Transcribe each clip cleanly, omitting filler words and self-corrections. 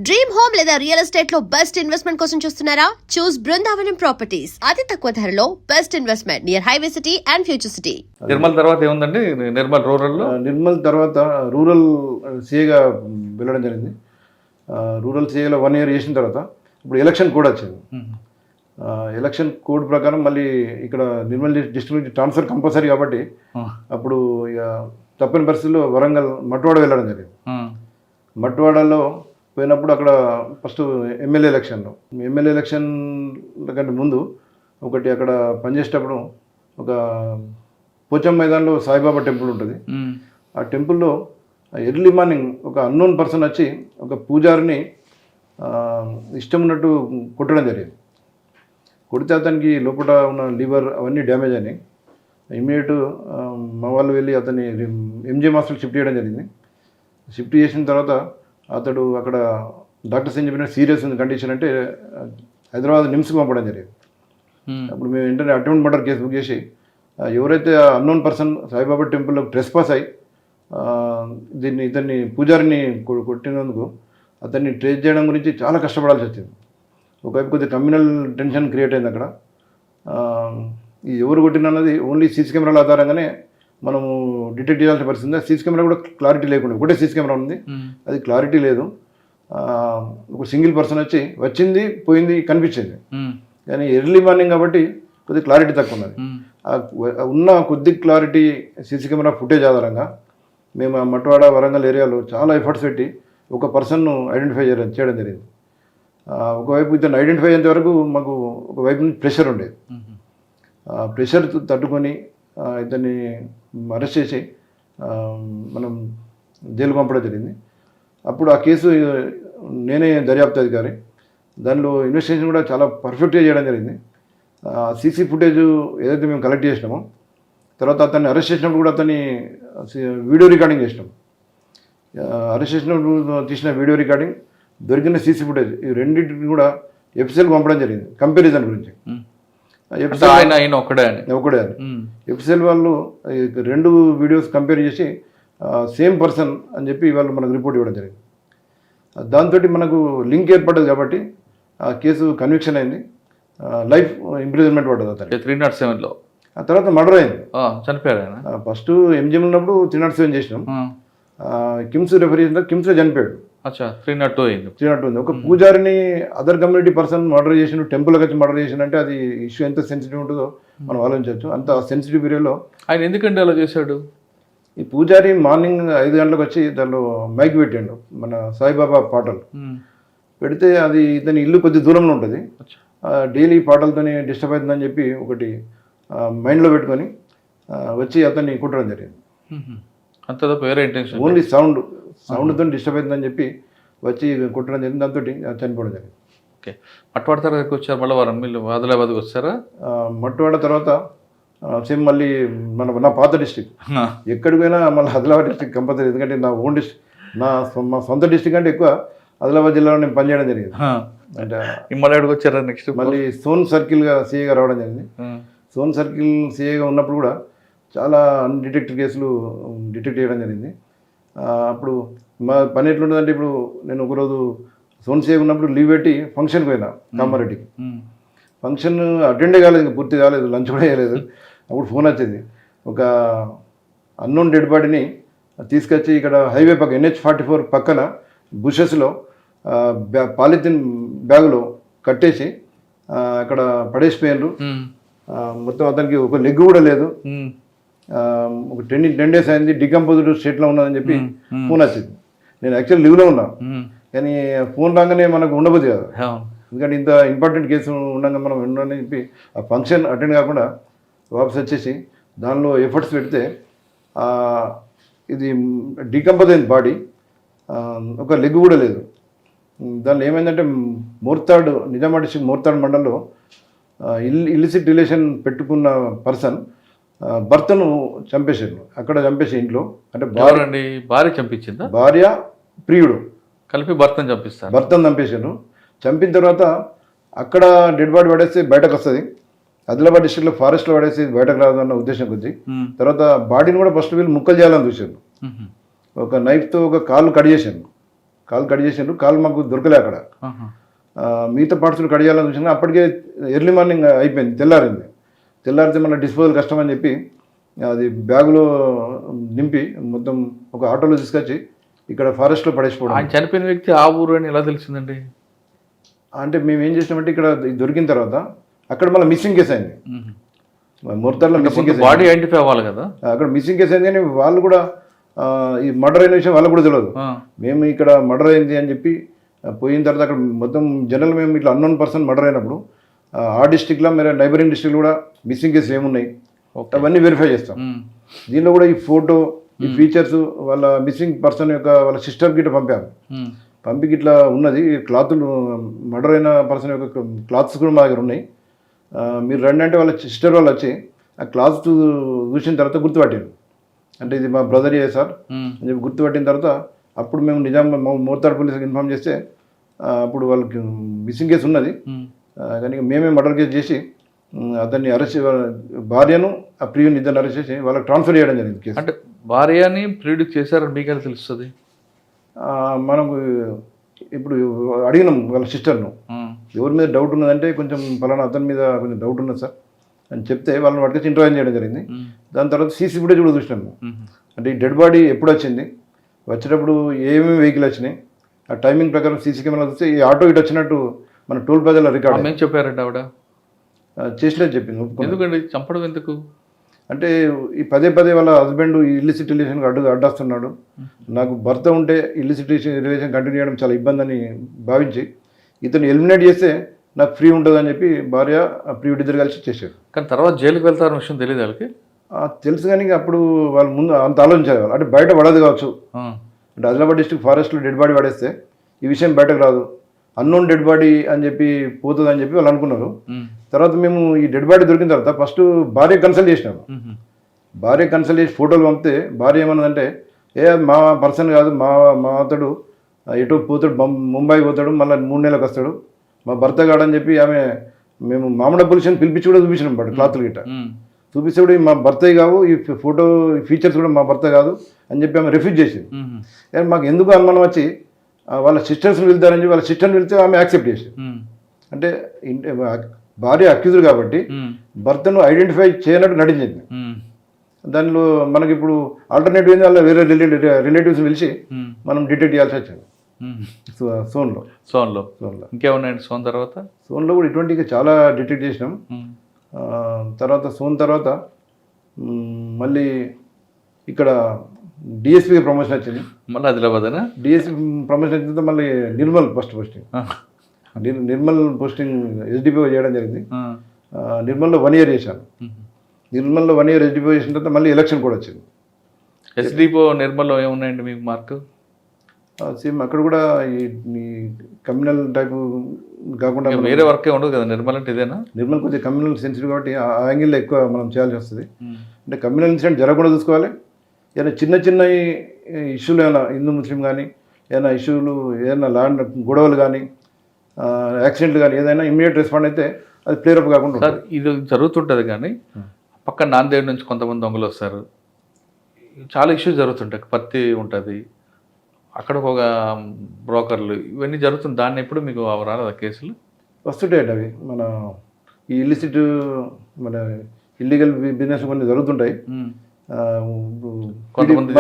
Dream home లేదా real estate లో best investment కోసం చూస్తున్నారా? చూస్ బృందావనం ప్రాపర్టీస్. అతి తక్కువ ధరలో best investment near highway city and future city. Nirmal తర్వాత ఏముందండి? నిర్మల్ రూరల్ లో నిర్మల్ తర్వాత రూరల్ సీఏగా వెళ్ళడం జరిగింది. రూరల్ సీఏలో 1 year చేసిన తర్వాత ఇప్పుడు ఎలక్షన్ కోడ్ వచ్చింది. ఎలక్షన్ కోడ్ ప్రకారం మళ్ళీ ఇక్కడ నిర్మల్ డిస్ట్రిక్ట్ నుంచి ట్రాన్స్ఫర్ కంపల్సరీ కాబట్టి అప్పుడు ఇక తప్పని పరిస్థితుల్లో వరంగల్ మట్వాడ వెళ్ళడం జరిగింది. మట్వాడలో పోయినప్పుడు అక్కడ ఫస్ట్ ఎమ్మెల్యే ఎలక్షన్ కంటే ముందు ఒకటి అక్కడ పనిచేసేటప్పుడు ఒక పోచం మైదాన్లో సాయిబాబా టెంపుల్ ఉంటుంది. ఆ టెంపుల్లో ఎర్లీ మార్నింగ్ ఒక అన్నోన్ పర్సన్ వచ్చి ఒక పూజారిని ఇష్టం ఉన్నట్టు కొట్టడం జరిగింది. కొడితే అతనికి లోపల ఉన్న లివర్ అవన్నీ డ్యామేజ్ అయినాయి. ఇమీడియట్ మా వాళ్ళు వెళ్ళి అతన్ని ఎంజిఎం హాస్పిటల్ షిఫ్ట్ చేయడం జరిగింది. షిఫ్ట్ చేసిన తర్వాత అతడు అక్కడ డాక్టర్స్ ఏం చెప్పిన సీరియస్ ఉంది కండిషన్ అంటే హైదరాబాద్ నిమ్స్కి పంపడం జరిగింది. అప్పుడు మేము వెంటనే అటెంప్ట్ మర్డర్ కేసు బుక్ చేసి ఎవరైతే అన్నోన్ పర్సన్ సాయిబాబా టెంపుల్లో ట్రెస్పాస్ అయ్యి ఇతన్ని పూజారిని కొట్టినందుకు అతన్ని ట్రేస్ చేయడం గురించి చాలా కష్టపడాల్సి వచ్చింది. ఒకవైపు కొద్దిగా కమ్యూనల్ టెన్షన్ క్రియేట్ అయింది అక్కడ. ఈ ఎవరు కొట్టినన్నది ఓన్లీ సీసీ కెమెరాల ఆధారంగానే మనము డిటెక్ట్ చేయాల్సిన పరిస్థితి. సీసీ కెమెరా కూడా క్లారిటీ లేకుండా ఒకటే సీసీ కెమెరా ఉంది, అది క్లారిటీ లేదు. ఒక సింగిల్ పర్సన్ వచ్చి వచ్చింది పోయింది కనిపించింది, కానీ ఎర్లీ మార్నింగ్ కాబట్టి కొద్దిగా క్లారిటీ తక్కువ ఉన్నది. ఉన్న కొద్ది క్లారిటీ సీసీ కెమెరా ఫుటేజ్ ఆధారంగా మేము ఆ మట్వాడ వరంగల్ ఏరియాలో చాలా ఎఫర్ట్స్ పెట్టి ఒక పర్సన్ను ఐడెంటిఫై చేయడం జరిగింది. ఒకవైపు ఇతను ఐడెంటిఫై అయ్యేంత వరకు మాకు ఒకవైపు నుంచి ప్రెషర్ ఉండేది. ప్రెషర్ తట్టుకొని ఇతన్ని అరెస్ట్ చేసి మనం జైలు పంపడం జరిగింది. అప్పుడు ఆ కేసు నేనే దర్యాప్తు అధికారి, దానిలో ఇన్వెస్టిగేషన్ కూడా చాలా పర్ఫెక్ట్గా చేయడం జరిగింది. సీసీ ఫుటేజ్ ఏదైతే మేము కలెక్ట్ చేసినామో తర్వాత అతన్ని అరెస్ట్ చేసినప్పుడు కూడా అతన్ని వీడియో రికార్డింగ్ చేసినాం. అరెస్ట్ చేసినప్పుడు తీసిన వీడియో రికార్డింగ్, దొరికిన సీసీ ఫుటేజ్, ఈ రెండింటిని కూడా ఎఫ్సిఎల్కి పంపడం జరిగింది కంపారిజన్ గురించి. ఒకడే ఎఫ్సిఎల్ వాళ్ళు 2 వీడియోస్ కంపేర్ చేసి సేమ్ పర్సన్ అని చెప్పి వాళ్ళు మనకు రిపోర్ట్ ఇవ్వడం జరిగింది. దాంతో మనకు లింక్ ఏర్పడ్డది కాబట్టి ఆ కేసు కన్విక్షన్ అయింది, లైఫ్ ఇంప్రిజన్మెంట్ పడ్డది అతను 307లో. ఆ తర్వాత మర్డర్ అయింది, చనిపోయారు. ఫస్ట్ ఎంజిఎం ఉన్నప్పుడు 307 చేసినాం, కిమ్స్ రెఫర్ చేసిన కిమ్స్లో చనిపోయాడు. 302 అయింది. ఒక పూజారిని అదర్ కమ్యూనిటీ పర్సన్ మర్డర్ చేసిన, టెంపుల్కి వచ్చి మర్డర్ చేసిన అంటే అది ఇష్యూ ఎంత సెన్సిటివ్ ఉంటుందో మనం ఆలోచించవచ్చు. అంత సెన్సిటివ్ పీరియడ్లో ఆయన ఎందుకంటే అలా చేశాడు? ఈ పూజారి మార్నింగ్ 5 గంటలకు వచ్చి దానిలో మైక్ పెట్టాడు, మన సాయిబాబా పాటలు పెడితే అది ఇతని ఇల్లు కొద్ది దూరంలో ఉంటుంది. డైలీ పాటలతోనే డిస్టర్బ్ అవుతుందని చెప్పి ఒకటి మైండ్లో పెట్టుకొని వచ్చి అతన్ని కుట్టడం జరిగింది. అంత వేరే ఇంటెన్షన్, ఓన్లీ సౌండ్తో డిస్టర్బ్ అవుతుందని చెప్పి వచ్చి కుట్టడం జరిగింది. దాంతో చనిపోవడం జరిగింది. ఓకే, మట్వాడ తర్వాత వచ్చారు, మళ్ళీ మీరు ఆదిలాబాద్కి వచ్చారా? మట్వాడ తర్వాత సేమ్ మళ్ళీ నా పాత డిస్ట్రిక్ట్, ఎక్కడికి పోయినా మళ్ళీ ఆదిలాబాద్ డిస్ట్రిక్ట్ కంపల్సరీ, ఎందుకంటే నా ఓన్ డిస్ట్రిక్ట్, మా సొంత డిస్ట్రిక్ట్ అంటే ఎక్కువ ఆదిలాబాద్ జిల్లాలో నేను పనిచేయడం జరిగింది. అంటే మళ్ళీ ఎక్కడికి వచ్చారా నెక్స్ట్? మళ్ళీ సోన్ సర్కిల్గా సీఏగా రావడం జరిగింది. సోన్ సర్కిల్ సీఏగా ఉన్నప్పుడు కూడా చాలా అన్డిటెక్టెడ్ కేసులు డిటెక్ట్ చేయడం జరిగింది. అప్పుడు మా పని ఎట్లుంటుందంటే, ఇప్పుడు నేను ఒకరోజు సోన్ సీఏగా ఉన్నప్పుడు లీవ్ పెట్టి ఫంక్షన్కి పోయినా కామారెడ్డికి. ఫంక్షన్ అటెండే కాలేదు, పూర్తి కాలేదు, లంచ్ కూడా చేయలేదు. అప్పుడు ఫోన్ వచ్చింది, ఒక అన్నోన్ డెడ్ బాడీని తీసుకొచ్చి ఇక్కడ హైవే పక్క NH-44 పక్కన బుషెస్లో పాలిథిన్ బ్యాగులో కట్టేసి అక్కడ పడేసిపోయారు. మొత్తం అతనికి ఒక లెగ్ కూడా లేదు, ఒక 10 days అయింది, డికంపోజ్డ్ స్టేట్లో ఉన్నదని చెప్పి ఫోన్ వచ్చింది. నేను యాక్చువల్ లీవ్లో ఉన్నా, కానీ ఫోన్ రాగానే మనకు ఉండబోదు కదా, ఎందుకంటే ఇంత ఇంపార్టెంట్ కేసు ఉండగా మనం ఉండని చెప్పి ఆ ఫంక్షన్ అటెండ్ కాకుండా వాపస్ వచ్చేసి దానిలో ఎఫర్ట్స్ పెడితే ఇది డికంపోజ్ అయింది బాడీ, ఒక లెగ్ కూడా లేదు. దానిలో ఏమైందంటే నిజామాబాద్ డిస్ట్రిక్ట్ మోర్తాడ్ మండల్లో ఇల్లిసిట్ రిలేషన్ పెట్టుకున్న పర్సన్ భర్తను చంపేశారు. అక్కడ చంపేసి ఇంట్లో, అంటే భార్య చంపించిందా? భార్య ప్రియుడు కలిపి భర్తను చంపేశారు. చంపిన తర్వాత అక్కడ డెడ్ బాడీ పడేస్తే బయటకు వస్తుంది, ఆదిలాబాద్ డిస్ట్రిక్ట్లో ఫారెస్ట్లో పడేసి బయటకు రాదన్న ఉద్దేశం కొద్ది. తర్వాత బాడీని కూడా ఫస్ట్ వీళ్ళు ముక్కలు చేయాలని చూశారు. ఒక నైఫ్తో ఒక కాళ్ళు కట్ చేశాను. కాలు కట్ చేసిండ్రు, కాలు మాకు దొరకలే అక్కడ. ఆహా. మిగతా పార్ట్స్ కట్ చేయాలని చూసినా అప్పటికే ఎర్లీ మార్నింగ్ అయిపోయింది, తెల్లారింది. తెల్లారితే మన డిస్పోజల్ కష్టం అని చెప్పి అది బ్యాగులో నింపి మొత్తం ఒక ఆటోలో తీసుకొచ్చి ఇక్కడ ఫారెస్ట్లో పడేసిపోవడం. ఆయన చనిపోయిన వ్యక్తి ఆ ఊరు అని ఎలా తెలిసిందండి? అంటే మేము ఏం చేసినామంటే ఇక్కడ ఇది దొరికిన తర్వాత అక్కడ మళ్ళీ మిస్సింగ్ కేసు అయింది. ముర్తార్లో మిస్సింగ్ కేసు, బాడీ ఐడెంటిఫై అవ్వాలి కదా. అక్కడ మిస్సింగ్ కేసు అయింది కానీ వాళ్ళు కూడా ఈ మర్డర్ అయిన విషయం వాళ్ళకు కూడా తెలియదు. మేము ఇక్కడ మర్డర్ అయింది అని చెప్పి పోయిన తర్వాత అక్కడ మొత్తం జనరల్ మేము ఇట్లా అన్నోన్ పర్సన్ మర్డర్ అయినప్పుడు ఆ డిస్టిక్లో మీరు నైబరింగ్ డిస్టిక్లో కూడా మిస్సింగ్ కేసు ఏమున్నాయి అవన్నీ వెరిఫై చేస్తాం. దీనిలో కూడా ఈ ఫోటో, ఈ ఫీచర్స్ వాళ్ళ మిస్సింగ్ పర్సన్ యొక్క వాళ్ళ సిస్టర్ గిట్ట పంపాము. పంపికి ఇట్లా ఉన్నది క్లాతులు, మర్డర్ అయిన పర్సన్ యొక్క క్లాత్స్ కూడా మా దగ్గర ఉన్నాయి, మీరు రండి అంటే వాళ్ళ సిస్టర్ వాళ్ళు వచ్చి ఆ క్లాత్ చూసిన తర్వాత గుర్తుపట్టారు. అంటే ఇది మా బ్రదర్ సార్ అని చెప్పి గుర్తుపట్టిన తర్వాత అప్పుడు మేము నిజాం మోర్తాడ్ పోలీసుకి ఇన్ఫామ్ చేస్తే అప్పుడు వాళ్ళకి మిస్సింగ్ కేసు ఉన్నది కానీ మేమే మర్డర్ కేసు చేసి అతన్ని అరెస్ట్, భార్యను ఆ ప్రియుని ఇద్దరిని అరెస్ట్ చేసి వాళ్ళకి ట్రాన్స్ఫర్ చేయడం జరిగింది కేసు. అంటే భార్యని ప్రియుడికి చేశారని మీకెలా తెలుస్తుంది? మనకు ఇప్పుడు అడిగినాం వాళ్ళ సిస్టర్ను, ఎవరి మీద డౌట్ ఉన్నదంటే కొంచెం ఫలానా అతని మీద కొంచెం డౌట్ ఉన్నది సార్ అని చెప్తే వాళ్ళని పట్టుకొచ్చి ఇంటర్వ్యూ చేయడం జరిగింది. దాని తర్వాత సీసీ ఫుటేజ్ కూడా చూసినాము. అంటే ఈ డెడ్ బాడీ ఎప్పుడు వచ్చింది, వచ్చేటప్పుడు ఏమేమి వెహికల్ వచ్చినాయి, ఆ టైమింగ్ ప్రకారం సీసీ కెమెరా చూస్తే ఈ ఆటో ఇటు వచ్చినట్టు మన టోల్ ప్లాజాలో రికార్డ్ ఏం చెప్పారంటే ఆవిడ చేసినట్టు చెప్పింది. ఎందుకండి చంపడం ఎందుకు అంటే ఈ పదే పదే వాళ్ళ హస్బెండ్ ఇల్లిసిట్ రిలేషన్కి అడ్డొస్తున్నాడు, నాకు భర్త ఉంటే ఇల్లిసిట్ రిలేషన్ కంటిన్యూ చేయడం చాలా ఇబ్బంది అని భావించి ఇతను ఎలిమినేట్ చేస్తే నాకు ఫ్రీ ఉంటుందని చెప్పి భార్య ప్రియుడి ఇద్దరు కలిసి చేశారు. కానీ తర్వాత జైలుకి వెళ్తారన్న విషయం తెలియదు వాళ్ళకి? తెలుసు కానీ అప్పుడు వాళ్ళు ముందు అంత ఆలోచించారు వాళ్ళు, అంటే బయట పడదు కావచ్చు. అంటే ఆదిలాబాద్ డిస్ట్రిక్ట్ ఫారెస్ట్లో డెడ్ బాడీ పడేస్తే ఈ విషయం బయటకు రాదు, అన్నోన్ డెడ్ బాడీ అని చెప్పి పోతుంది అని చెప్పి వాళ్ళు అనుకున్నారు. తర్వాత మేము ఈ డెడ్ బాడీ దొరికిన తర్వాత ఫస్ట్ భార్య కన్సల్ట్ చేసినాము. భార్య కన్సల్ట్ చేసి ఫోటోలు పంపితే భార్య ఏమన్నదంటే మా పర్సన్ కాదు, మా అతడు ఎటో పోతాడు, ముంబై పోతాడు, మళ్ళీ 3 నెలలకు వస్తాడు, మా భర్త కాడని చెప్పి ఆమె మేము మామూలు పోలీసుని పిలిపించి కూడా చూపించినాం బట్ క్లాతులు గిట్ట చూపిస్తే కూడా మా భర్తే కావు, ఈ ఫోటో ఫీచర్స్ కూడా మా భర్త కాదు అని చెప్పి ఆమె రిఫ్యూజ్ చేసింది. కానీ మాకు ఎందుకు అనుమానం వచ్చి వాళ్ళ సిస్టర్స్ని వెళ్తారని చెప్పి వాళ్ళ సిస్టర్ని వెళ్తే ఆమె యాక్సెప్ట్ చేసింది. అంటే భార్య అక్యూజర్ కాబట్టి భర్తను ఐడెంటిఫై చేయనట్టు నటించింది. దానిలో మనకి ఇప్పుడు ఆల్టర్నేటివ్ ఏంది, వాళ్ళ వేరే రిలేటివ్స్ని పిలిచి మనం డిటెక్ట్ చేయాల్సి వచ్చింది. సోన్లో ఇంకేమున్నాయండి? సోన్లో కూడా ఇటువంటి చాలా డిటెక్ట్ చేసినాం. తర్వాత తర్వాత మళ్ళీ ఇక్కడ డిఎస్పీకి ప్రమోషన్ వచ్చింది. మళ్ళీ ఆదిలాబాద్ డిఎస్పీ ప్రమోషన్ వచ్చిన తర్వాత మళ్ళీ Nirmal posting Nirmal posting SDPO చేయడం జరిగింది. నిర్మల్లో 1 year చేశాను. నిర్మల్లో 1 year ఎస్డిపిఓ చేసిన తర్వాత మళ్ళీ ఎలక్షన్ కూడా వచ్చింది. ఎస్డిపిఓ నిర్మల్లో ఏమున్నాయండి మీకు మార్కు? సేమ్ అక్కడ కూడా ఈ కమ్యూనల్ టైపు కాకుండా వేరే వర్కే ఉండదు కదా నిర్మల్ అంటే? ఇదేనా? నిర్మల్ కొంచెం కమ్యూనల్ సెన్సిటివ్ కాబట్టి ఆ యాంగిల్లో ఎక్కువ మనం చేయాల్సి వస్తుంది. అంటే కమ్యూనల్ ఇన్సిడెంట్ జరగకుండా చూసుకోవాలి. ఏదైనా చిన్న ఇష్యూలు ఏమైనా హిందూ ముస్లిం కానీ ఏదైనా ఇష్యూలు, ఏదైనా ల్యాండ్ గొడవలు కానీ యాక్సిడెంట్లు కానీ ఏదైనా ఇమ్మీడియట్ రెస్పాండ్ అయితే అది ప్లేరప్ కాకుండా. సార్ ఇది జరుగుతుంటుంది కానీ పక్క నాందేడ్ నుంచి కొంతమంది దొంగలు వస్తారు, చాలా ఇష్యూస్ జరుగుతుంటాయి, పత్తి ఉంటుంది, అక్కడ ఒక బ్రోకర్లు, ఇవన్నీ జరుగుతుంది. దాన్ని ఎప్పుడు మీకు రాలేదా కేసులు? వస్తుంటాయండి అవి. మన ఈ ఇల్లిసిట్ మన ఇల్లీగల్ బిజినెస్ కొన్ని జరుగుతుంటాయి. కొంతమంది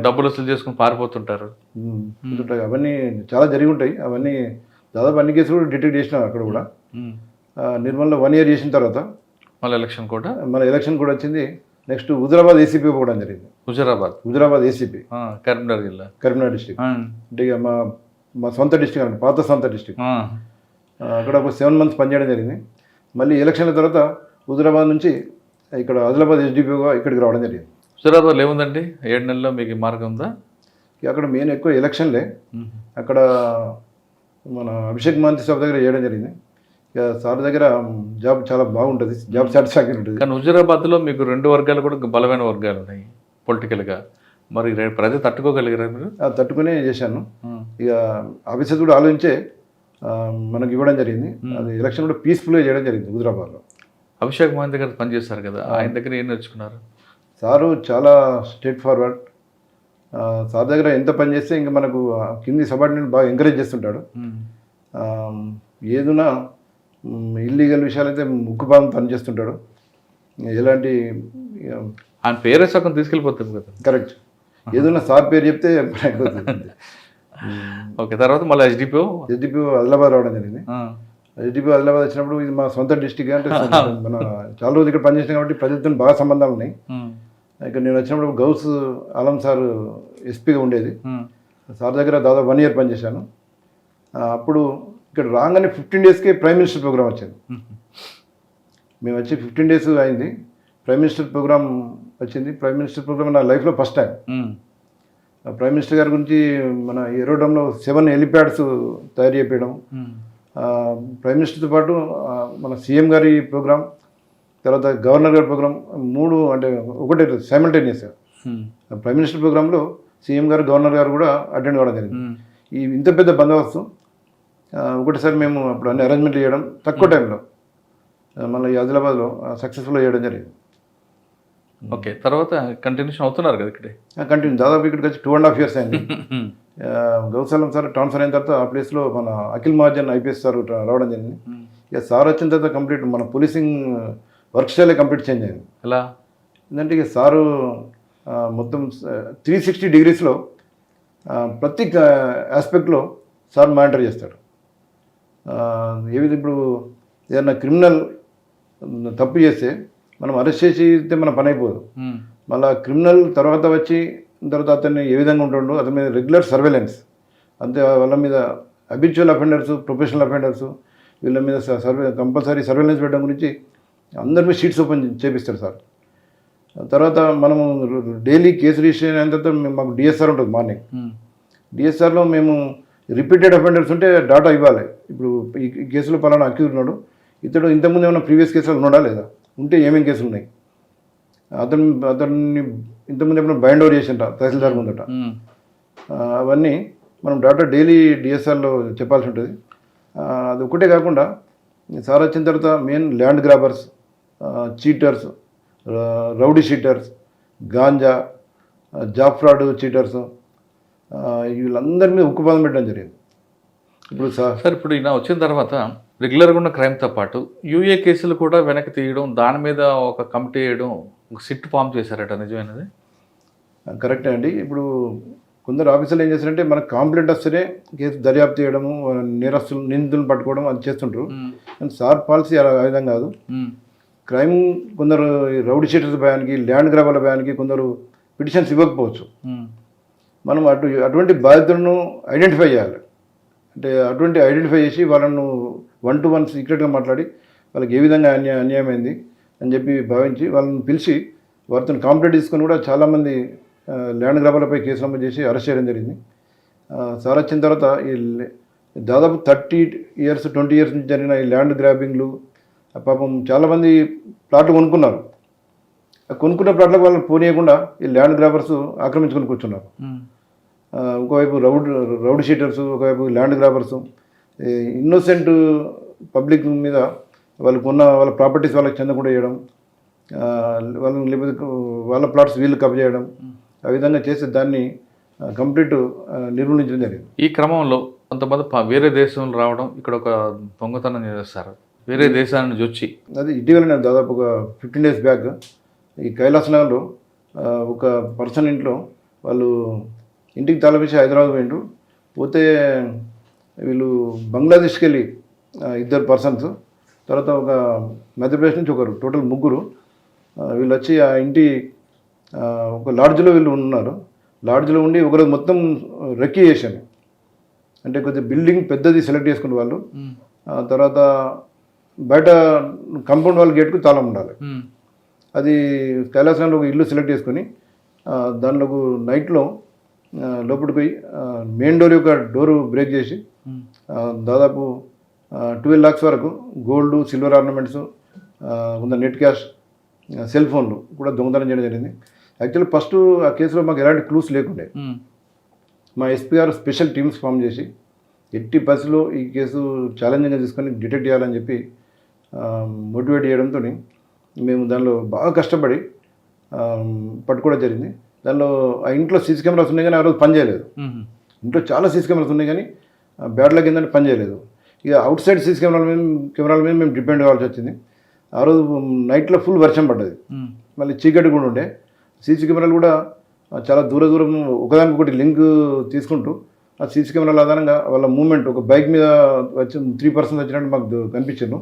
డబ్బులు వసూలు చేసుకుని పారిపోతుంటారు, అవన్నీ చాలా జరిగి ఉంటాయి. అవన్నీ దాదాపు అన్ని కేసులు కూడా డిటెక్ట్ చేసినాం అక్కడ కూడా. నిర్మల్లో 1 year చేసిన తర్వాత మళ్ళీ ఎలక్షన్ కూడా వచ్చింది. నెక్స్ట్ హుజరాబాద్ ఏసీపీ పోవడం జరిగింది. Huzurabad ACP Karimnagar district. అంటే ఇక మా సొంత డిస్టిక్ అంటే పాత సొంత డిస్టిక్. అక్కడ ఒక 7 months పనిచేయడం జరిగింది. మళ్ళీ ఎలక్షన్ల తర్వాత హుజరాబాద్ నుంచి ఇక్కడ ఆదిలాబాద్ ఎస్డిపిఓగా ఇక్కడికి రావడం జరిగింది. హుజరాబాద్లో ఏముందండి 7 నెలల్లో మీకు మార్గం ఉందా? అక్కడ మెయిన్ ఎక్కువ ఎలక్షన్లే. అక్కడ మన అభిషేక్ మహంతి సార్ దగ్గర చేయడం జరిగింది. ఇక సార్ దగ్గర జాబ్ చాలా బాగుంటుంది, జాబ్ సాటిస్ఫాక్షన్ ఉంటుంది. కానీ హుజరాబాద్లో మీకు 2 వర్గాలు కూడా బలమైన వర్గాలు ఉన్నాయి పొలిటికల్గా, మరి ప్రజలు తట్టుకోగలిగారా మీరు? తట్టుకునే చేశాను. ఇక ఆఫీసర్ కూడా ఆలోచించే మనకి ఇవ్వడం జరిగింది. అది ఎలక్షన్ కూడా పీస్ఫుల్గా చేయడం జరిగింది హుజరాబాద్లో. అభిషేక్ మహంతి గారు పనిచేస్తారు కదా, ఆయన దగ్గర ఏం నేర్చుకున్నారు? సారు చాలా స్ట్రేట్ ఫార్వర్డ్, సార్ దగ్గర ఎంత పని చేస్తే ఇంకా మనకు కింది సబార్డినేట్ బాగా ఎంకరేజ్ చేస్తుంటాడు. ఏదున్నా ఇల్లీగల్ విషయాలు అయితే ముక్కుపాదం పనిచేస్తుంటాడు. ఎలాంటి ఆయన పేరే సగం తీసుకెళ్ళిపోతుంది కదా. కరెక్ట్, ఏదైనా సార్ పేరు చెప్తే అయిపోతుంది. ఓకే, తర్వాత మళ్ళీ హెచ్డిపిఓ ఆదిలాబాద్ రావడం జరిగింది. హెచ్డిపిఓ ఆదిలాబాద్ వచ్చినప్పుడు ఇది మా సొంత డిస్టిక్, అంటే మన చాలా రోజులు ఇక్కడ పనిచేసినాం కాబట్టి ప్రజలతో బాగా సంబంధాలు ఉన్నాయి. ఇక్కడ నేను వచ్చినప్పుడు గౌస్ ఆలం సార్ ఎస్పీగా ఉండేది. సార్ దగ్గర దాదాపు 1 year పనిచేశాను. అప్పుడు ఇక్కడ రాగానే 15 daysకే ప్రైమ్ మినిస్టర్ ప్రోగ్రామ్ వచ్చింది. మేము వచ్చి 15 days అయింది, ప్రైమ్ మినిస్టర్ ప్రోగ్రామ్ వచ్చింది. ప్రైమ్ మినిస్టర్ ప్రోగ్రామ్ నా లైఫ్లో ఫస్ట్ టైం. ప్రైమ్ మినిస్టర్ గారి గురించి మన ఏరోడ్రంలో 7 helipads తయారు చేయడం, ప్రైమ్ మినిస్టర్తో పాటు మన సీఎం గారి ప్రోగ్రామ్, తర్వాత గవర్నర్ గారి ప్రోగ్రామ్, 3 అంటే ఒకటే సైమల్టేనియస్గా ప్రైమ్ మినిస్టర్ ప్రోగ్రాంలో సీఎం గారు గవర్నర్ గారు కూడా అటెండ్ కావడం జరిగింది. ఈ ఇంత పెద్ద బందోబస్తు ఒకటిసారి మేము అప్పుడు అన్ని అరేంజ్మెంట్లు చేయడం తక్కువ టైంలో మళ్ళీ ఆదిలాబాద్లో సక్సెస్ఫుల్గా చేయడం జరిగింది. ఓకే, తర్వాత కంటిన్యూషన్ అవుతున్నారు కదా ఇక్కడే? కంటిన్యూ దాదాపు ఇక్కడికి వచ్చి 2.5 years అయింది. గౌసాలం సార్ ట్రాన్స్ఫర్ అయిన తర్వాత ఆ ప్లేస్లో మన అఖిల్ మహాజన్ ఐపీఎస్ సార్ రావడం జరిగింది. ఇక సార్ వచ్చిన తర్వాత కంప్లీట్ మన పోలీసింగ్ వర్క్ స్టైలే కంప్లీట్ చేంజ్ అయింది. ఎలా ఎందుకంటే ఇక సారు మొత్తం 360 degrees ప్రతి ఆస్పెక్ట్లో సార్ మానిటర్ చేస్తాడు. ఏది ఇప్పుడు ఏదైనా క్రిమినల్ తప్పు చేస్తే మనం అరెస్ట్ చేస్తే మన పని అయిపోదు. మళ్ళీ క్రిమినల్ తర్వాత అతన్ని ఏ విధంగా ఉంటుండో అతని మీద రెగ్యులర్ సర్వేలెన్స్, అంతే వాళ్ళ మీద అబిచువల్ అఫెండర్స్, ప్రొఫెషనల్ అఫెండర్స్, వీళ్ళ మీద కంపల్సరీ సర్వేలెన్స్ పెట్టడం గురించి అందరి మీద షీట్స్ ఓపెన్ చేపిస్తారు సార్. తర్వాత మనము డైలీ కేసు రిజిస్ట్రేషన్ అయిన తర్వాత మాకు డిఎస్ఆర్ ఉంటుంది మార్నింగ్. డిఎస్ఆర్లో మేము రిపీటెడ్ అఫెండర్స్ ఉంటే డాటా ఇవ్వాలి. ఇప్పుడు ఈ కేసులో పలానా అక్యూజ్ ఉన్నాడు, ఇతడు ఇంతకుముందు ఏమైనా ప్రీవియస్ కేసులు ఉన్నాడా లేదా, ఉంటే ఏమేమి కేసులు ఉన్నాయి, అతన్ని ఇంతకుముందు ఏమైనా బైండ్ ఓవర్ చేసింట తహసీల్దార్ ముందట, అవన్నీ మనం డాటా డైలీ డిఎస్ఆర్లో చెప్పాల్సి ఉంటుంది. అది ఒకటే కాకుండా సార్ వచ్చిన తర్వాత main land grabbers, cheaters, rowdy sheeters, ganja, job fraud cheaters, వీళ్ళందరి మీద ఉక్కుపాదం పెట్టడం జరిగింది. ఇప్పుడు సార్ ఇప్పుడు ఈయన వచ్చిన తర్వాత రెగ్యులర్గా ఉన్న క్రైమ్తో పాటు యూఏ కేసులు కూడా వెనక్కి తీయడం, దాని మీద ఒక కమిటీ వేయడం, ఒక సిట్ ఫామ్ చేశారట, నిజమైనది? కరెక్టే అండి. ఇప్పుడు కొందరు ఆఫీసర్లు ఏం చేస్తారంటే మనకు కాంప్లైంట్ వస్తేనే కేసు దర్యాప్తు చేయడము, నిందితులను పట్టుకోవడం అది చేస్తుంటారు. కానీ సార్ పాలసీ ఆ విధంగా కాదు. క్రైమ్ కొందరు రౌడీ షీటర్స్ భయానికి, ల్యాండ్ గ్రాబర్ల భయానికి కొందరు పిటిషన్స్ ఇవ్వకపోవచ్చు. మనం అటువంటి బాధితులను ఐడెంటిఫై చేయాలి. అంటే అటువంటి ఐడెంటిఫై చేసి వాళ్ళను 1-to-1 సీక్రెట్గా మాట్లాడి వాళ్ళకి ఏ విధంగా అన్యాయమైంది అని చెప్పి భావించి వాళ్ళని పిలిచి వారితో కాంప్లైంట్ తీసుకొని కూడా చాలామంది ల్యాండ్ గ్రాబర్లపై కేసు నమోదు చేసి అరెస్ట్ చేయడం జరిగింది. సార్ వచ్చిన తర్వాత ఈ దాదాపు 30 years 20 years నుంచి జరిగిన ఈ ల్యాండ్ గ్రాబింగ్లు, పాపం చాలామంది ప్లాట్లు కొనుక్కున్నారు. కొనుక్కున్న ప్లాట్లకు వాళ్ళని పోనీయకుండా ఈ ల్యాండ్ గ్రాబర్స్ ఆక్రమించుకొని కూర్చున్నారు. ఒకవైపు రౌడీ షీటర్స్, ఒకవైపు ల్యాండ్ గ్రాబర్స్ ఇన్నోసెంట్ పబ్లిక్ మీద వాళ్ళ ప్రాపర్టీస్ వాళ్ళకి చెందకుండా చేయడం, వాళ్ళని లేకపోతే వాళ్ళ ప్లాట్స్ వీళ్ళు కబ్జా చేయడం, ఆ విధంగా చేసి దాన్ని కంప్లీట్ నిర్మూలించడం జరిగింది. ఈ క్రమంలో కొంతమంది వేరే దేశం రావడం, ఇక్కడ ఒక దొంగతనం చేస్తారు వేరే దేశాల నుంచి వచ్చి. అది ఇటీవల నేను దాదాపు ఒక 15 days బ్యాక్ ఈ కైలాస్ నగర్లో ఒక పర్సన్ ఇంట్లో వాళ్ళు ఇంటికి తలపించి హైదరాబాద్ పోయిండ్రు. పోతే వీళ్ళు బంగ్లాదేశ్కి వెళ్ళి 2 persons, తర్వాత ఒక మధ్యప్రదేశ్ నుంచి ఒకరు, టోటల్ 3. వీళ్ళు వచ్చి ఆ ఇంటి ఒక లాడ్జ్లో వీళ్ళు ఉన్నారు. లాడ్జ్లో ఉండి ఒకరోజు మొత్తం రెక్కీ చేశాను. అంటే కొద్దిగా బిల్డింగ్ పెద్దది సెలెక్ట్ చేసుకునే వాళ్ళు. తర్వాత బయట కాంపౌండ్ వాళ్ళ గేట్కు తాళం ఉండాలి. అది కైలాసంలో ఒక ఇల్లు సెలెక్ట్ చేసుకొని దానిలో నైట్లో లోపలికి పోయి మెయిన్ డోర్ యొక్క డోరు బ్రేక్ చేసి దాదాపు 12 lakhs వరకు గోల్డ్, సిల్వర్ ఆర్నమెంట్స్, కొంత నెట్ క్యాష్, సెల్ ఫోన్లు కూడా దొంగతనం చేయడం జరిగింది. యాక్చువల్లీ ఫస్ట్ ఆ కేసులో మాకు ఎలాంటి క్లూస్ లేకుండే. మా ఎస్పీ గారు స్పెషల్ టీమ్స్ ఫామ్ చేసి ఎట్టి పరిస్థితిలో ఈ కేసు ఛాలెంజింగ్గా తీసుకొని డిటెక్ట్ చేయాలని చెప్పి మోటివేట్ చేయడంతో మేము దానిలో బాగా కష్టపడి పట్టుకోవడం జరిగింది. దానిలో ఆ ఇంట్లో సీసీ కెమెరాస్ ఉన్నాయి కానీ ఆ రోజు పనిచేయలేదు. ఇంట్లో చాలా సీసీ కెమెరాస్ ఉన్నాయి కానీ బ్యాడ్ లక్ ఏంటంటే పనిచేయలేదు. ఇక అవుట్ సైడ్ సీసీ కెమెరాల మీద మేము డిపెండ్ కావాల్సి వచ్చింది. ఆ రోజు నైట్లో ఫుల్ వర్షం పడ్డది, మళ్ళీ చీకటి కూడా ఉండే. సీసీ కెమెరాలు కూడా చాలా దూరం ఒకదానికొకటి లింక్ తీసుకుంటూ ఆ సీసీ కెమెరాల ఆధారంగా వాళ్ళ మూమెంట్ ఒక బైక్ మీద వచ్చి 3 persons వచ్చినట్టు మాకు కనిపించాను.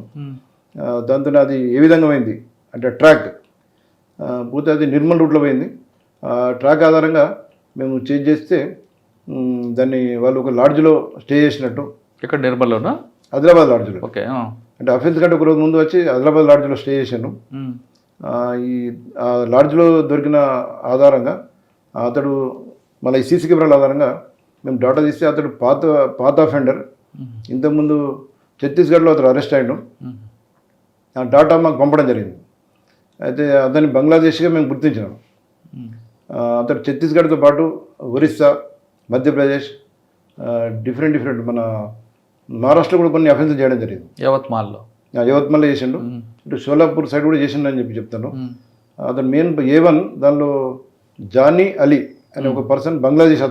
దాంతో అది ఏ విధంగా పోయింది అంటే ట్రాక్ పోతే అది నిర్మల్ రూట్లో పోయింది. ట్రాక్ ఆధారంగా మేము చేంజ్ చేస్తే దాన్ని వాళ్ళు ఒక లాడ్జ్లో స్టే చేసినట్టు. ఇక్కడ నిర్మల్లోనా? ఆదిలాబాద్ లాడ్జ్లో. ఓకే. అంటే అఫెన్స్ కంటే ఒక రోజు ముందు వచ్చి ఆదిలాబాద్ లాడ్జ్లో స్టే చేశాను. ఈ లాడ్జ్లో దొరికిన ఆధారంగా అతడు మళ్ళీ ఈ సీసీ కెమెరాల ఆధారంగా మేము డాటా తీస్తే అతడు పాత అఫెండర్. ఇంతకుముందు ఛత్తీస్గఢ్లో అతడు అరెస్ట్ అయ్యాడు. ఆ డాటా మాకు పంపడం జరిగింది. అయితే అతన్ని బంగ్లాదేశ్గా మేము గుర్తించినాం. అతడు ఛత్తీస్గఢ్తో పాటు ఒరిస్సా, మధ్యప్రదేశ్, డిఫరెంట్ మన మహారాష్ట్రలో కూడా కొన్ని అఫెన్సులు చేయడం జరిగింది. యవత్మాల్లో చేసిండు, ఇటు షోలాపూర్ సైడ్ కూడా చేసిండు అని చెప్తాను. అతను మెయిన్ A1 దానిలో జానీ అలీ అనే ఒక పర్సన్ బంగ్లాదేశ్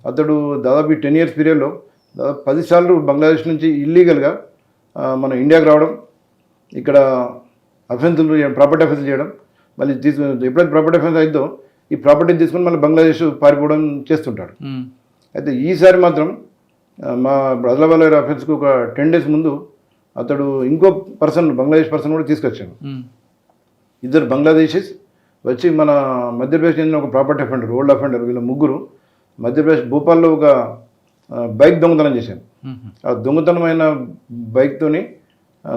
అతడు దాదాపు 10 years పీరియడ్లో దాదాపు 10 సార్లు బంగ్లాదేశ్ నుంచి ఇల్లీగల్గా మన ఇండియాకి రావడం, ఇక్కడ అఫెన్సులు ప్రాపర్టీ అఫెన్సులు చేయడం, మళ్ళీ ఎప్పుడైతే ప్రాపర్టీ అఫెన్స్ అయిద్దో ఈ ప్రాపర్టీని తీసుకొని మళ్ళీ బంగ్లాదేశ్ పారిపోవడం చేస్తుంటాడు. అయితే ఈసారి మాత్రం మా ఆదిలాబాద్ అఫెన్స్కి ఒక 10 days ముందు అతడు ఇంకో బంగ్లాదేశ్ పర్సన్ కూడా తీసుకొచ్చాడు. ఇద్దరు బంగ్లాదేశీస్ వచ్చి మన మధ్యప్రదేశ్ చెందిన ఒక ప్రాపర్టీ అఫెండర్, ఓల్డ్ అఫెండర్, వీళ్ళ ముగ్గురు మధ్యప్రదేశ్ భోపాల్లో ఒక బైక్ దొంగతనం చేశాను. ఆ దొంగతనమైన బైక్తోని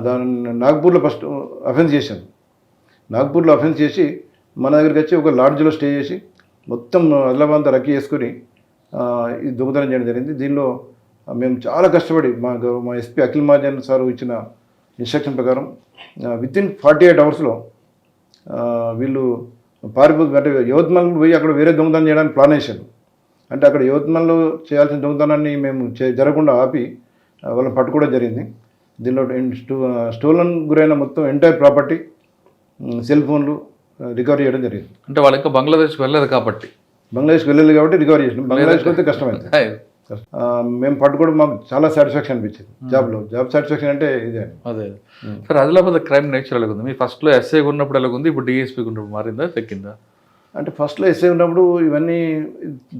దాన్ని నాగ్పూర్లో ఫస్ట్ అఫెన్స్ చేశాను. నాగ్పూర్లో అఫెన్స్ చేసి మన దగ్గరికి వచ్చి ఒక లాడ్జ్లో స్టే చేసి మొత్తం ఆదిలాబాద్ అంతా రక్కీ చేసుకొని ఈ దొంగతనం చేయడం జరిగింది. దీనిలో మేము చాలా కష్టపడి మా ఎస్పీ అఖిల్ మహాజన్ సార్ ఇచ్చిన ఇన్స్ట్రక్షన్ ప్రకారం వితిన్ 48 hours వీళ్ళు అంటే యవత్మల్ పోయి అక్కడ వేరే దొంగతనం చేయడానికి ప్లాన్ వేశాను. అంటే అక్కడ యవత్మల్లో చేయాల్సిన దొంగతనాన్ని మేము జరగకుండా ఆపి వాళ్ళని పట్టుకోవడం జరిగింది. దీనిలో స్టోలన్ గురైన మొత్తం ఎంటైర్ ప్రాపర్టీ, సెల్ ఫోన్లు రికవరీ చేయడం జరిగింది. అంటే వాళ్ళు ఇంకా బంగ్లాదేశ్కి వెళ్ళలేదు కాబట్టి రికవరీ చేసినాం. బంగ్లాదేశ్కి వస్తే కష్టమైంది. మేము పట్టుకోవడం మాకు చాలా సాటిస్ఫాక్షన్ అనిపించింది. జాబ్ సాటిస్ఫాక్షన్ అంటే ఇదే. అదే సార్, ఆదిలాబాద్ క్రైమ్ నేచర్ ఎలాగుంది? మీ ఫస్ట్లో ఎస్ఐ ఉన్నప్పుడు ఎలాగుంది, ఇప్పుడు డిఎస్పీకి ఉన్నప్పుడు మారిందా, తగ్గిందా? అంటే ఫస్ట్లో ఎస్ఐ ఉన్నప్పుడు ఇవన్నీ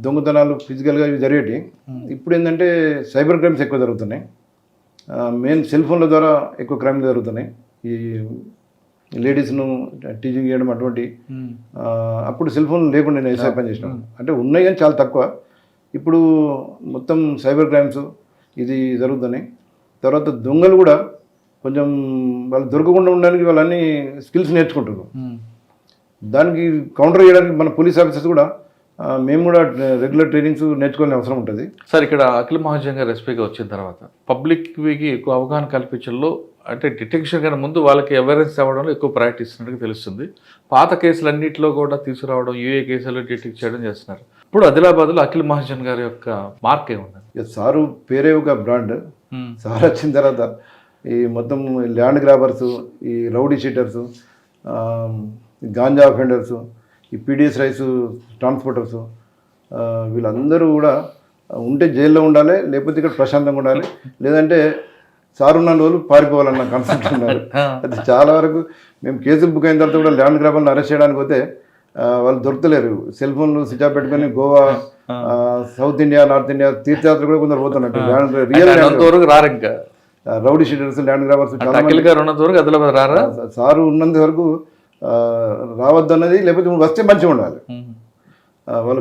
దొంగతనాలు ఫిజికల్గా ఇవి జరిగేవి. ఇప్పుడు ఏంటంటే సైబర్ క్రైమ్స్ ఎక్కువ జరుగుతున్నాయి. మెయిన్ సెల్ ఫోన్ల ద్వారా ఎక్కువ క్రైమ్ జరుగుతున్నాయి. ఈ లేడీస్ను టీచింగ్ చేయడం అటువంటి. అప్పుడు సెల్ ఫోన్ లేకుండా నేను ఎస్ఐ పని చేసినాను. అంటే ఉన్నాయి కానీ చాలా తక్కువ. ఇప్పుడు మొత్తం సైబర్ క్రైమ్స్ ఇది జరుగుతున్నాయి. తర్వాత దొంగలు కూడా కొంచెం వాళ్ళు దొరకకుండా ఉండడానికి వాళ్ళన్నీ స్కిల్స్ నేర్చుకుంటున్నారు. దానికి కౌంటర్ చేయడానికి మన పోలీస్ ఆఫీసర్స్ కూడా మేము కూడా రెగ్యులర్ ట్రైనింగ్స్ నేర్చుకోవాల్సిన అవసరం ఉంటుంది. సార్, ఇక్కడ అఖిల్ మహాజన్ గారు ఎస్పీగా వచ్చిన తర్వాత పబ్లిక్కి ఎక్కువ అవగాహన కల్పించడంలో, అంటే డిటెక్షన్ కన్నా ముందు వాళ్ళకి అవేర్నెస్ అవ్వడంలో ఎక్కువ ప్రాక్టీస్ ఇస్తున్నట్టు తెలుస్తుంది. పాత కేసులన్నింటిలో కూడా తీసుకురావడం, యూఏ కేసులు డిటెక్ట్ చేయడం చేస్తున్నారు. ఇప్పుడు ఆదిలాబాద్లో అఖిల్ మహాజన్ గారి యొక్క మార్క్ ఏముంది? సారు పేరే ఒక బ్రాండ్. సార్ వచ్చిన తర్వాత ఈ మొత్తం ల్యాండ్ గ్రాబర్స్, ఈ రౌడీ షీటర్స్, గాంజా అఫెండర్స్, ఈ పీడిఎస్ రైస్ ట్రాన్స్పోర్టర్స్, వీళ్ళందరూ కూడా ఉంటే జైల్లో ఉండాలి, లేకపోతే ఇక్కడ ప్రశాంతంగా ఉండాలి, లేదంటే సార్ ఉన్న రోజులు పారిపోవాలన్న కాన్సెప్ట్ ఉన్నారు. అయితే చాలా వరకు మేము కేసులు బుక్ అయిన తర్వాత కూడా ల్యాండ్ గ్రాబర్లను అరెస్ట్ చేయడానికి పోతే వాళ్ళు దొరకలేరు. సెల్ ఫోన్లు స్విచ్ ఆఫ్ పెట్టుకొని Goa, south India, north India తీర్థయాత్ర కూడా కొందరు పోతున్నట్టు. Rowdy sheeters, land grabbers sir ఉన్నంత వరకు రావద్దు అన్నది, లేకపోతే వస్తే మంచిగా ఉండాలి. వాళ్ళ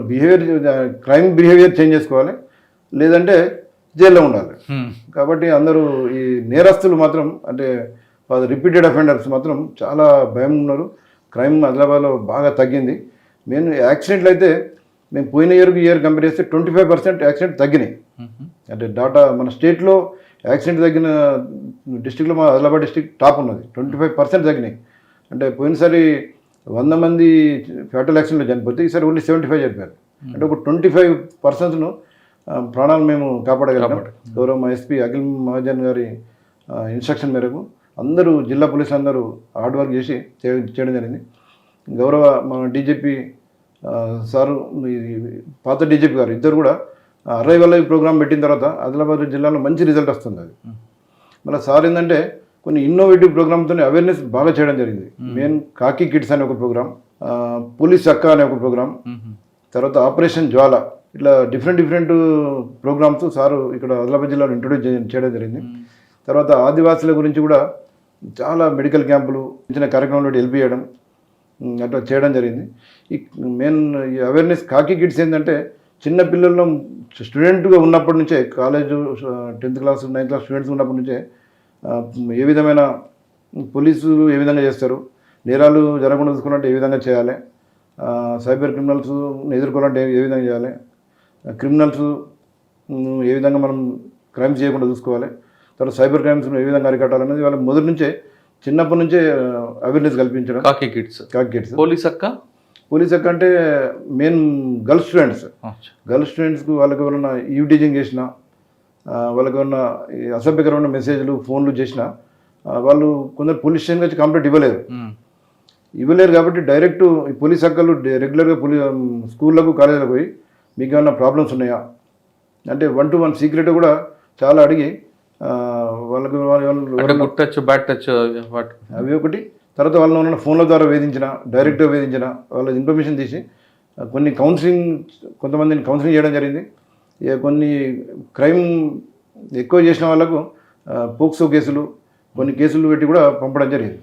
క్రైమ్ బిహేవియర్ చేంజ్ చేసుకోవాలి, లేదంటే జైల్లో ఉండాలి. కాబట్టి అందరూ ఈ నేరస్తులు మాత్రం, అంటే రిపీటెడ్ అఫెండర్స్ మాత్రం చాలా భయం ఉన్నారు. క్రైమ్ ఆదిలాబాద్లో బాగా తగ్గింది. మెయిన్ యాక్సిడెంట్లు అయితే మేము పోయిన ఇయర్ కంపేర్ చేస్తే 25% యాక్సిడెంట్ తగ్గినాయి. అంటే డాటా మన స్టేట్లో యాక్సిడెంట్ తగ్గిన డిస్టిక్లో మా ఆదిలాబాద్ డిస్టిక్ టాప్ ఉన్నది. 25% తగ్గినాయి. అంటే పోయినసారి 100 మంది ఫ్యాటల్ యాక్సిడెంట్లో చనిపోతే ఈసారి ఓన్లీ 75 చనిపోయారు. అంటే ఒక 25% ప్రాణాలు మేము కాపాడగలిగాం. గౌరవ మా ఎస్పీ అఖిల్ మహాజన్ గారి ఇన్స్ట్రక్షన్ మేరకు అందరూ జిల్లా పోలీసులు అందరూ హార్డ్ వర్క్ చేసి చేయడం జరిగింది. గౌరవ మన డీజీపీ సారు ఈ పాత డీజీపీ గారు ఇద్దరు కూడా అరైవల్ ప్రోగ్రామ్ పెట్టిన తర్వాత ఆదిలాబాద్ జిల్లాలో మంచి రిజల్ట్ వస్తుంది అది. మళ్ళీ సార్ ఏంటంటే కొన్ని ఇన్నోవేటివ్ ప్రోగ్రామ్తో అవేర్నెస్ బాగా చేయడం జరిగింది. మెయిన్ కాకి కిడ్స్ అనే ఒక ప్రోగ్రామ్, పోలీస్ అక్క అనే ఒక ప్రోగ్రామ్, తర్వాత ఆపరేషన్ జ్వాల, ఇట్లా డిఫరెంట్ ప్రోగ్రామ్స్ సారు ఇక్కడ ఆదిలాబాద్ జిల్లాలో ఇంట్రొడ్యూస్ చేయడం జరిగింది. తర్వాత ఆదివాసుల గురించి కూడా చాలా మెడికల్ క్యాంపులు చిన్న కార్యక్రమంలో హెల్ప్ చేయడం అట్లా చేయడం జరిగింది. ఈ మెయిన్ ఈ అవేర్నెస్ కాకి కిడ్స్ ఏంటంటే చిన్న పిల్లల్లో స్టూడెంట్గా ఉన్నప్పటి నుంచే college 10th class 9th class students ఉన్నప్పటి నుంచే ఏ విధమైన పోలీసు ఏ విధంగా చేస్తారు, నేరాలు జరగకుండా చూసుకున్నట్టు ఏ విధంగా చేయాలి, సైబర్ క్రిమినల్స్ ఎదుర్కోవాలంటే ఏ విధంగా చేయాలి, క్రిమినల్స్ ఏ విధంగా మనం క్రైమ్స్ చేయకుండా చూసుకోవాలి, తర్వాత సైబర్ క్రైమ్స్ ఏ విధంగా అరికట్టాలనేది వాళ్ళ మొదటి నుంచే చిన్నప్పటి నుంచే అవేర్నెస్ కల్పించడం. కాకి కిడ్స్ పోలీస్ అక్క అంటే మెయిన్ గర్ల్స్ స్టూడెంట్స్కు వాళ్ళకి ఎవరైనా ఈవిటీజింగ్ చేసినా, వాళ్ళకి ఏమన్నా అసభ్యకరమైన మెసేజ్లు ఫోన్లు చేసినా వాళ్ళు కొందరు పోలీస్ స్టేషన్కి వచ్చి కంప్లైంట్ ఇవ్వలేరు కాబట్టి డైరెక్ట్ ఈ పోలీస్ అక్కలు రెగ్యులర్గా స్కూళ్ళకు కాలేజీలకు పోయి మీకు ఏమైనా ప్రాబ్లమ్స్ ఉన్నాయా అంటే 1-to-1 సీక్రెట్ కూడా చాలా అడిగి వాళ్ళకి అవి ఒకటి. తర్వాత వాళ్ళని ఏమైనా ఫోన్ల ద్వారా వేధించిన, డైరెక్ట్గా వేధించిన వాళ్ళ ఇన్ఫర్మేషన్ తీసి కొంతమందిని కౌన్సిలింగ్ చేయడం జరిగింది. కొన్ని క్రైమ్ ఎక్కువ చేసిన వాళ్ళకు పోక్సో కేసులు, కొన్ని కేసులు పెట్టి కూడా పంపడం జరిగింది.